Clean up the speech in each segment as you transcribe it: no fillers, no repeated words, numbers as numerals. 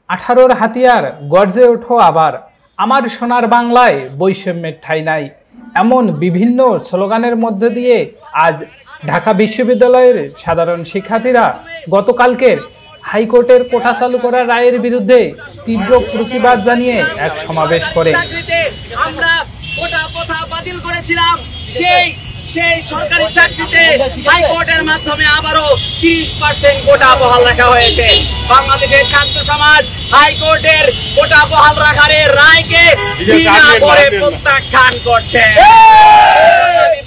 18-র হাতিয়ার গর্জে ওঠো আবার, আমার সোনার বাংলায় বৈষম্যের ঠাঁই নাই, এমন বিভিন্ন স্লোগানের মধ্য দিয়ে আজ ঢাকা বিশ্ববিদ্যালয়ের সাধারণ শিক্ষার্থীরা গতকালকের হাইকোর্টের কোটা চালু করার রায়ের বিরুদ্ধে তীব্র প্রতিবাদ জানিয়ে এক সমাবেশ করে। আমরা কোটা প্রথা বাতিল করেছিলাম, সেই সরকারি চাকরিতে হাইকোর্টের মাধ্যমে আবারও 30% কোটা বহাল রাখা হয়েছে। বাংলাদেশের ছাত্র সমাজ হাইকোর্টের কোটা বহাল রাখার রায়কে বিনা করে প্রত্যাখ্যান করছে।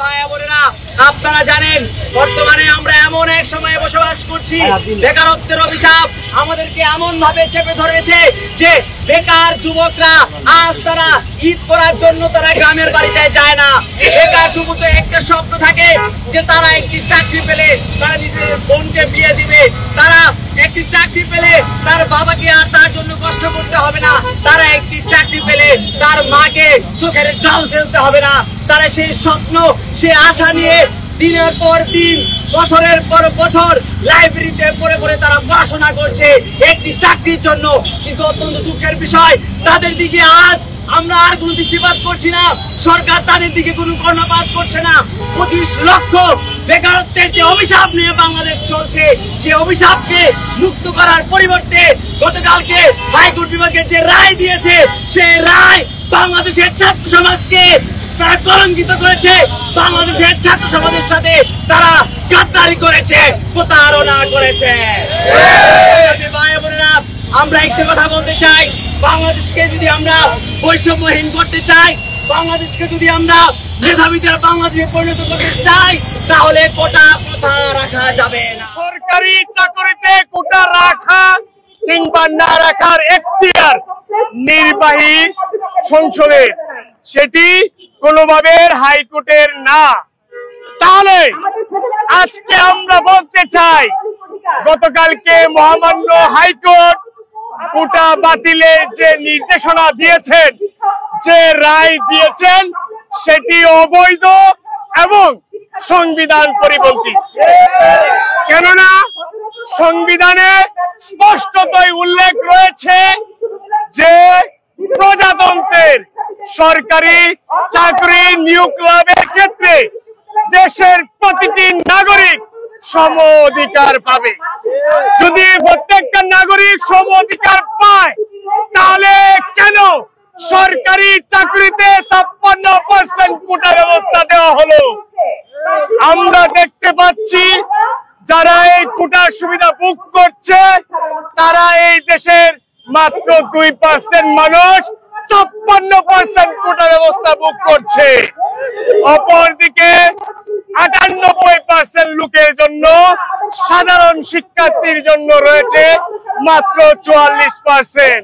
ভাইয়া বোনেরা, আপনারা জানেন বর্তমানে আমরা এমন এক সময়ে বসবাস করছি, বেকারত্বের অভিশাপ আমাদেরকে এমন ভাবে চেপে ধরেছে যে বেকার যুবকরা আজ তারা ঈদ করার জন্য তারা গ্রামের বাড়িতে যায় না। বেকার যুবকদের একটা স্বপ্ন থাকে যে তারা একটি চাকরি পেলে তারা নিজের বোনকে বিয়ে দিবে, তারা একটি চাকরি পেলে তার বাবাকে আর তার জন্য কষ্ট করতে হবে না, তারা একটি চাকরি পেলে তার মাকে চোখের জল ফেলতে হবে না। তারা সেই স্বপ্ন, সেই আশা নিয়ে দিনের পর দিন, বছরের পর বছর লাইব্রেরিতে পড়ে পড়ে তারা পড়াশোনা করছে একটি চাকরির জন্য। কিন্তু অত্যন্ত দুঃখের বিষয়, তাদের দিকে আজ আমরা আর কোনো দৃষ্টিপাত করছি না, সরকার তাদের দিকে কোনো কর্ণপাত করছে না। 25 লক্ষ বেকারত্বের যে অভিশাপ নিয়ে বাংলাদেশ চলছে, সেই অভিশাপকে মুক্ত করার পরিবর্তে গতকালকে হাইকোর্ট বিভাগের যে রায় দিয়েছে, সেই রায় বাংলাদেশের ছাত্র সমাজকে তারা কলঙ্কিত করেছে, বাংলাদেশের ছাত্র সমাজের সাথে তারা গাদ্দারি করেছে, প্রতারণা করেছে। ভাই বোনেরা, আমরা একটি কথা বলতে চাই, বাংলাদেশকে যদি আমরা বৈষম্যহীন করতে চাই, বাংলাদেশকে যদি আমরা মেধাবীদের বাংলাদেশে পরিণত করতে চাই, তাহলে কোটা প্রথা রাখা যাবে না। সরকারি চাকরিতে কোটা রাখা কিংবা না রাখার এখতিয়ার নির্বাহী সংসদের, সেটি কোনোভাবে হাইকোর্টের না। তাহলে আজকে আমরা বলতে চাই, গতকালকে মহামান্য হাইকোর্ট কোটা বাতিলের যে নির্দেশনা দিয়েছেন, যে রায় দিয়েছেন, সেটি অবৈধ এবং সংবিধান পরিপন্থী। কেননা সংবিধানে স্পষ্টতই উল্লেখ রয়েছে যে প্রজাতন্ত্রের সরকারি চাকরি নিয়োগ লাভের ক্ষেত্রে দেশের প্রতিটি নাগরিক সম অধিকার পাবে। যদি প্রত্যেকটা নাগরিক সম অধিকার পায়, তাহলে কেন সরকারি চাকরিতে 56% কোটা ব্যবস্থা দেওয়া হলো? আমরা দেখতে পাচ্ছি যারা এই কোটার সুবিধা ভোগ করছে, তারা এই দেশের মাত্র 2% মানুষ 56% কোটা ব্যবস্থা ভোগ করছে। অপরদিকে 98% লোকের জন্য, সাধারণ শিক্ষার্থীর জন্য রয়েছে মাত্র 44%।